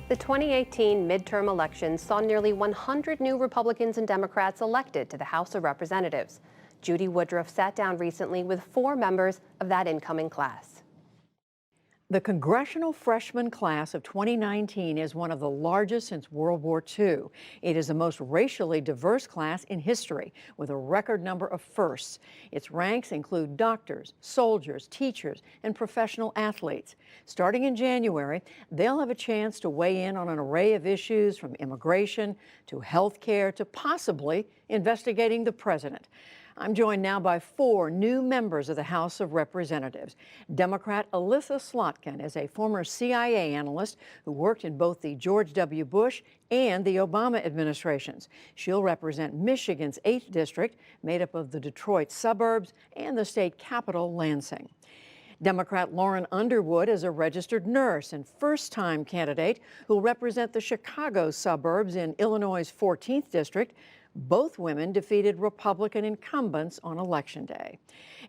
The 2018 midterm elections saw nearly 100 new Republicans and Democrats elected to the House of Representatives. Judy Woodruff sat down recently with 4 members of that incoming class. The congressional freshman class of 2019 is one of the largest since World War II. It is the most racially diverse class in history, with a record number of firsts. Its ranks include doctors, soldiers, teachers, and professional athletes. Starting in January, they'll have a chance to weigh in on an array of issues, from immigration to health care to possibly investigating the president. I'm joined now by 4 new members of the House of Representatives. Democrat Elissa Slotkin is a former CIA analyst who worked in both the George W. Bush and the Obama administrations. She'll represent Michigan's 8th district, made up of the Detroit suburbs and the state capital, Lansing. Democrat Lauren Underwood is a registered nurse and first-time candidate who'll represent the Chicago suburbs in Illinois' 14th district. Both women defeated Republican incumbents on Election Day.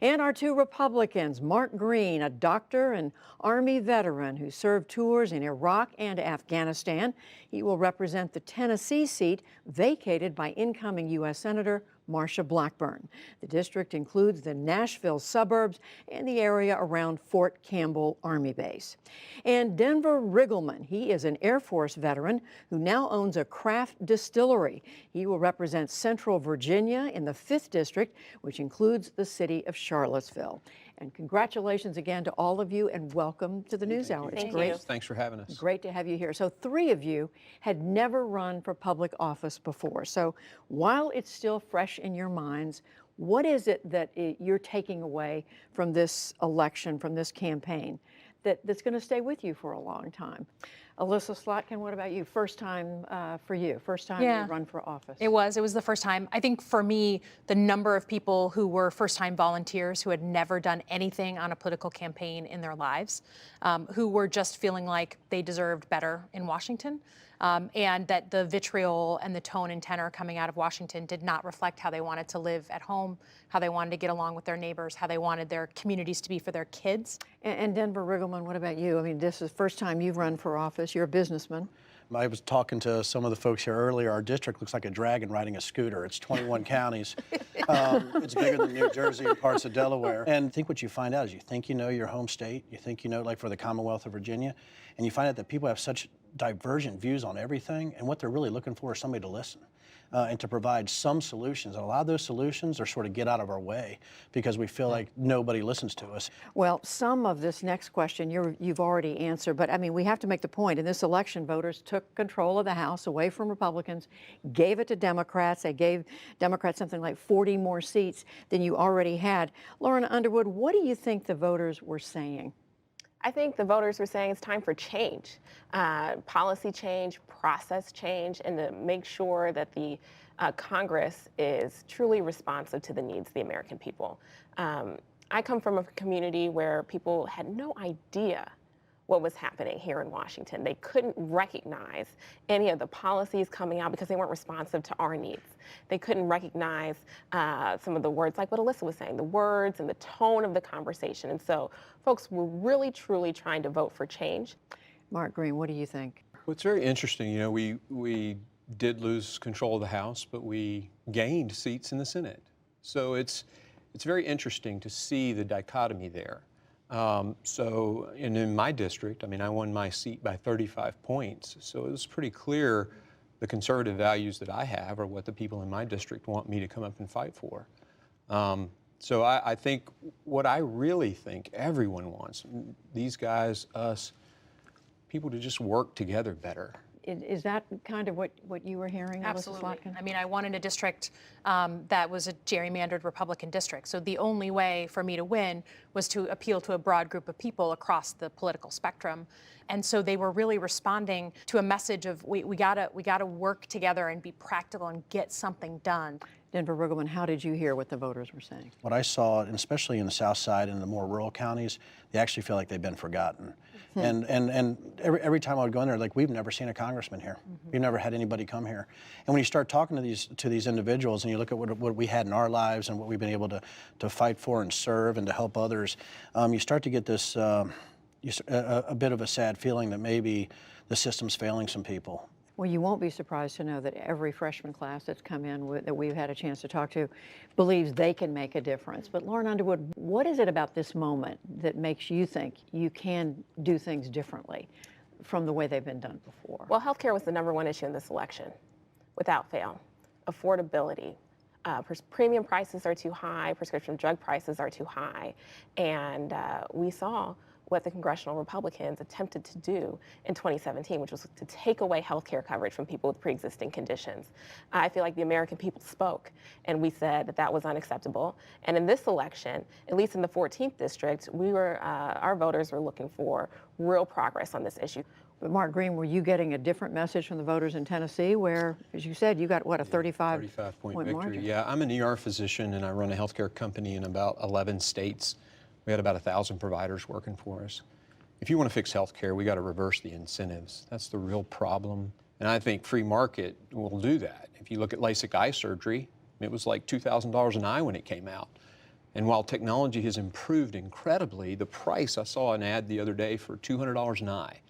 And our 2 Republicans, Mark Green, a doctor and Army veteran who served tours in Iraq and Afghanistan. He will represent the Tennessee seat vacated by incoming U.S. Senator Marsha Blackburn. The district includes the Nashville suburbs and the area around Fort Campbell Army Base. And Denver Riggleman, he is an Air Force veteran who now owns a craft distillery. He will represent Central Virginia in the 5th district, which includes the city of Charlottesville. And congratulations again to all of you, and welcome to the NewsHour. It's great. Thanks for having us. Great to have you here. So 3 of you had never run for public office before. So while it's still fresh in your minds, what is it that you're taking away from this election, from this campaign, that's going to stay with you for a long time? Elissa Slotkin, what about you? First time for you, first time you run for office. It was the first time. I think for me, the number of people who were first-time volunteers who had never done anything on a political campaign in their lives, who were just feeling like they deserved better in Washington, and that the vitriol and the tone and tenor coming out of Washington did not reflect how they wanted to live at home, how they wanted to get along with their neighbors, how they wanted their communities to be for their kids. And Denver Riggleman, what about you? I mean, this is the first time you've run for office. You're a businessman. I was talking to some of the folks here earlier. Our district looks like a dragon riding a scooter. It's 21 counties. It's bigger than New Jersey and parts of Delaware. And I think what you find out is you think you know your home state. You think you know, like for the Commonwealth of Virginia. And you find out that people have such divergent views on everything. And what they're really looking for is somebody to listen. And to provide some solutions. And a lot of those solutions are sort of get out of our way because we feel like nobody listens to us. Well, some of this next question you've already answered, but I mean, we have to make the point. In this election, voters took control of the House away from Republicans, gave it to Democrats. They gave Democrats something like 40 more seats than you already had. Lauren Underwood, what do you think the voters were saying? I think the voters were saying it's time for change, policy change, process change, and to make sure that the Congress is truly responsive to the needs of the American people. I come from a community where people had no idea what was happening here in Washington. They couldn't recognize any of the policies coming out because they weren't responsive to our needs. They couldn't recognize some of the words, like what Elissa was saying, the words and the tone of the conversation. And so folks were really, truly trying to vote for change. Mark Green, what do you think? Well, it's very interesting. You know, we did lose control of the House, but we gained seats in the Senate. So it's very interesting to see the dichotomy there. So in my district, I mean, I won my seat by 35 points. So it was pretty clear the conservative values that I have are what the people in my district want me to come up and fight for. So I think what I really think everyone wants, these guys, us, people to just work together better. Is that kind of what you were hearing? Absolutely. I mean, I won in a district that was a gerrymandered Republican district. So the only way for me to win was to appeal to a broad group of people across the political spectrum. And so they were really responding to a message of we gotta work together and be practical and get something done. Denver Riggleman, how did you hear what the voters were saying? What I saw, and especially in the South Side and the more rural counties, they actually feel like they've been forgotten. And every time I would go in there, like, we've never seen a congressman here. We've never had anybody come here. And when you start talking to these individuals and you look at what we had in our lives and what we've been able to fight for and serve and to help others, you start to get this a bit of a sad feeling that maybe the system's failing some people. Well, you won't be surprised to know that every freshman class that's come in that we've had a chance to talk to believes they can make a difference. But Lauren Underwood, what is it about this moment that makes you think you can do things differently from the way they've been done before? Well, healthcare was the #1 issue in this election, without fail. Affordability. Premium prices are too high, prescription drug prices are too high, and we saw what the congressional Republicans attempted to do in 2017, which was to take away health care coverage from people with pre-existing conditions. I feel like the American people spoke, and we said that that was unacceptable. And in this election, at least in the 14th district, our voters were looking for real progress on this issue. But Mark Green, were you getting a different message from the voters in Tennessee where, as you said, you got, what, a 35-point victory. margin? Yeah, I'm an ER physician and I run a healthcare company in about 11 states. We had about 1,000 providers working for us. If you want to fix healthcare, we got to reverse the incentives. That's the real problem. And I think free market will do that. If you look at LASIK eye surgery, it was like $2,000 an eye when it came out. And while technology has improved incredibly, the price, I saw an ad the other day for $200 an eye.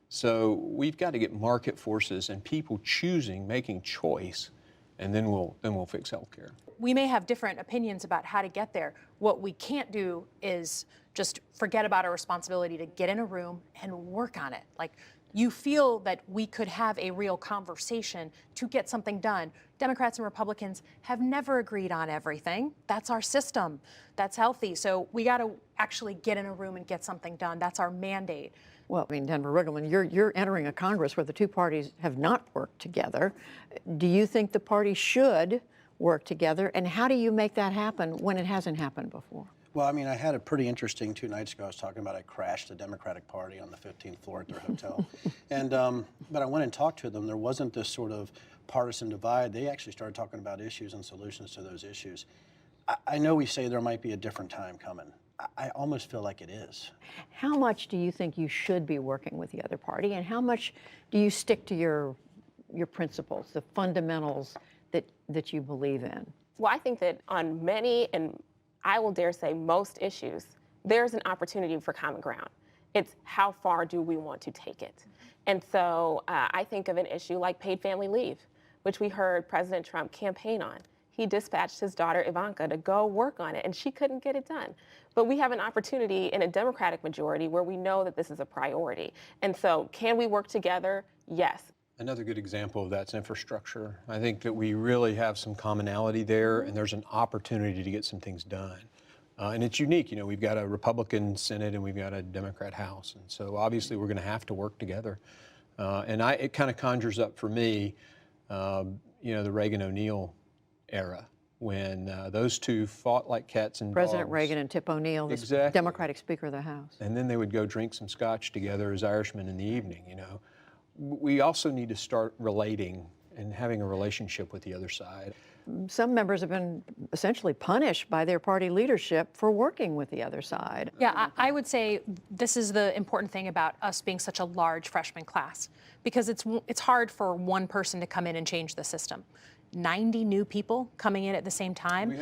So we've got to get market forces and people choosing, making choice, and then we'll fix healthcare. We may have different opinions about how to get there. What we can't do is just forget about our responsibility to get in a room and work on it. Like, you feel that we could have a real conversation to get something done. Democrats and Republicans have never agreed on everything. That's our system. That's healthy. So we got to actually get in a room and get something done. That's our mandate. Well, I mean, Denver Riggleman, you're entering a Congress where the two parties have not worked together. Do you think the parties should work together? And how do you make that happen when it hasn't happened before? Well, I mean, I had a pretty interesting 2 nights ago. I was talking about I crashed the Democratic Party on the 15th floor at their hotel. And, but I went and talked to them. There wasn't this sort of partisan divide. They actually started talking about issues and solutions to those issues. I know we say there might be a different time coming. I almost feel like it is. How much do you think you should be working with the other party, and how much do you stick to your principles, the fundamentals that you believe in? Well, I think that on many, and I will dare say most issues, there's an opportunity for common ground. It's how far do we want to take it? And so I think of an issue like paid family leave, which we heard President Trump campaign on. He dispatched his daughter Ivanka to go work on it, and she couldn't get it done. But we have an opportunity in a Democratic majority where we know that this is a priority. And so can we work together? Yes. Another good example of that's infrastructure. I think that we really have some commonality there, and there's an opportunity to get some things done. And it's unique. You know, we've got a Republican Senate and we've got a Democrat House. And so obviously we're going to have to work together. And it kind of conjures up for me, you know, the Reagan-O'Neill era, when those two fought like cats and dogs. President Reagan and Tip O'Neill, the Exactly. Democratic Speaker of the House. And then they would go drink some scotch together as Irishmen in the evening, you know. We also need to start relating and having a relationship with the other side. Some members have been essentially punished by their party leadership for working with the other side. Yeah, I would say this is the important thing about us being such a large freshman class, because it's hard for one person to come in and change the system. 90 new people coming in at the same time,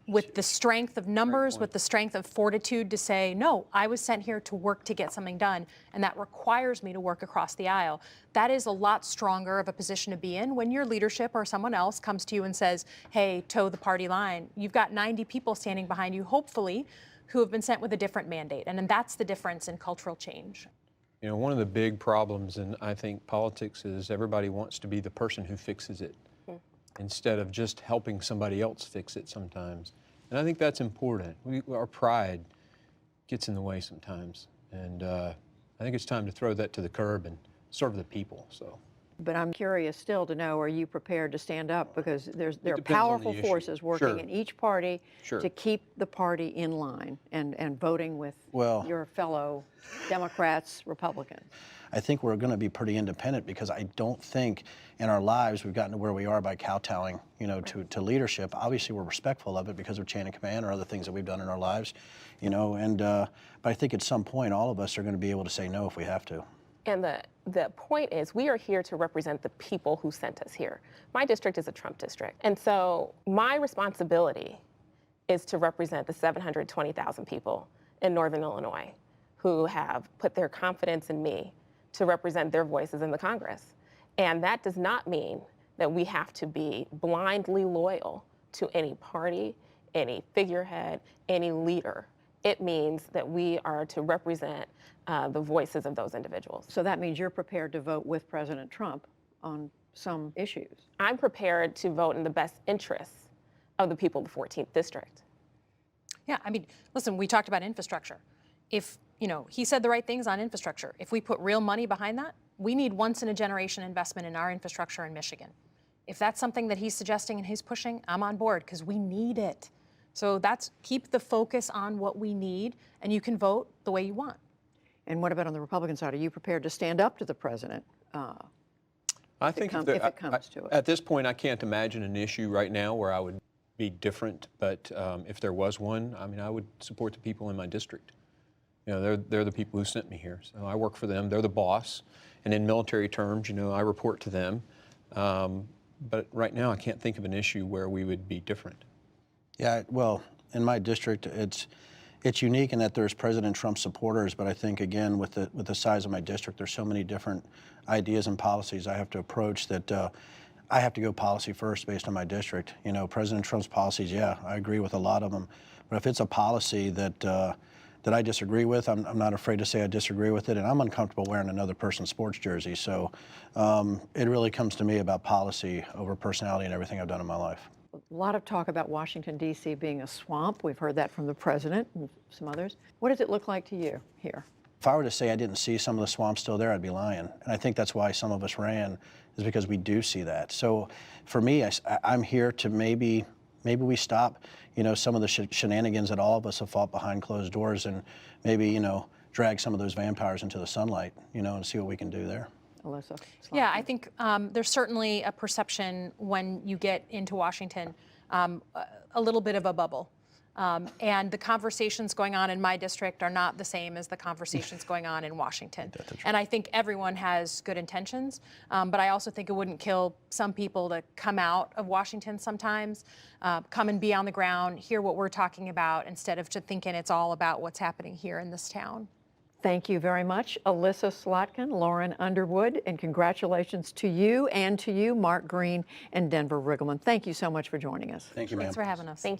with the strength of numbers, with the strength of fortitude to say, no, I was sent here to work to get something done, and that requires me to work across the aisle. That is a lot stronger of a position to be in when your leadership or someone else comes to you and says, hey, toe the party line. You've got 90 people standing behind you, hopefully, who have been sent with a different mandate, and that's the difference in cultural change. You know, one of the big problems in, I think, politics is everybody wants to be the person who fixes it, instead of just helping somebody else fix it sometimes. And I think that's important. Our pride gets in the way sometimes. And I think it's time to throw that to the curb and serve the people. So. But I'm curious still to know, are you prepared to stand up? Because there are depends on the powerful issue. forces working Sure. in each party Sure. to keep the party in line and voting with your fellow Democrats, Republicans. I think we're going to be pretty independent because I don't think in our lives we've gotten to where we are by kowtowing, you know, to leadership. Obviously, we're respectful of it because of chain of command or other things that we've done in our lives, you know. And but I think at some point, all of us are going to be able to say no if we have to. And the point is, we are here to represent the people who sent us here. My district is a Trump district. And so my responsibility is to represent the 720,000 people in Northern Illinois who have put their confidence in me to represent their voices in the Congress. And that does not mean that we have to be blindly loyal to any party, any figurehead, any leader. It means that we are to represent the voices of those individuals. So that means you're prepared to vote with President Trump on some issues. I'm prepared to vote in the best interests of the people of the 14th District. Yeah, I mean, listen, we talked about infrastructure. If, he said the right things on infrastructure. If we put real money behind that, we need once-in-a-generation investment in our infrastructure in Michigan. If that's something that he's suggesting and he's pushing, I'm on board because we need it. So keep the focus on what we need, and you can vote the way you want. And what about on the Republican side? Are you prepared to stand up to the president? I think if it comes to it. At this point, I can't imagine an issue right now where I would be different. But if there was one, I mean, I would support the people in my district. They're the people who sent me here. So I work for them. They're the boss. And in military terms, I report to them. But right now, I can't think of an issue where we would be different. Yeah, well, in my district, it's unique in that there's President Trump supporters, but I think, again, with the size of my district, there's so many different ideas and policies I have to approach that I have to go policy first based on my district. President Trump's policies, yeah, I agree with a lot of them, but if it's a policy that I disagree with, I'm not afraid to say I disagree with it, and I'm uncomfortable wearing another person's sports jersey. So it really comes to me about policy over personality and everything I've done in my life. A lot of talk about Washington, D.C. being a swamp. We've heard that from the president and some others. What does it look like to you here? If I were to say I didn't see some of the swamp still there, I'd be lying. And I think that's why some of us ran, is because we do see that. So for me, I'm here to maybe we stop, some of the shenanigans that all of us have fought behind closed doors, and maybe, drag some of those vampires into the sunlight, and see what we can do there. Alyssa? Yeah, I think there's certainly a perception when you get into Washington, a little bit of a bubble. And the conversations going on in my district are not the same as the conversations going on in Washington. And I think everyone has good intentions, but I also think it wouldn't kill some people to come out of Washington sometimes, come and be on the ground, hear what we're talking about, instead of just thinking it's all about what's happening here in this town. Thank you very much, Alyssa Slotkin, Lauren Underwood, and congratulations to you and to you, Mark Green and Denver Riggleman. Thank you so much for joining us. Thank you, ma'am. Thanks for having us. Thank you.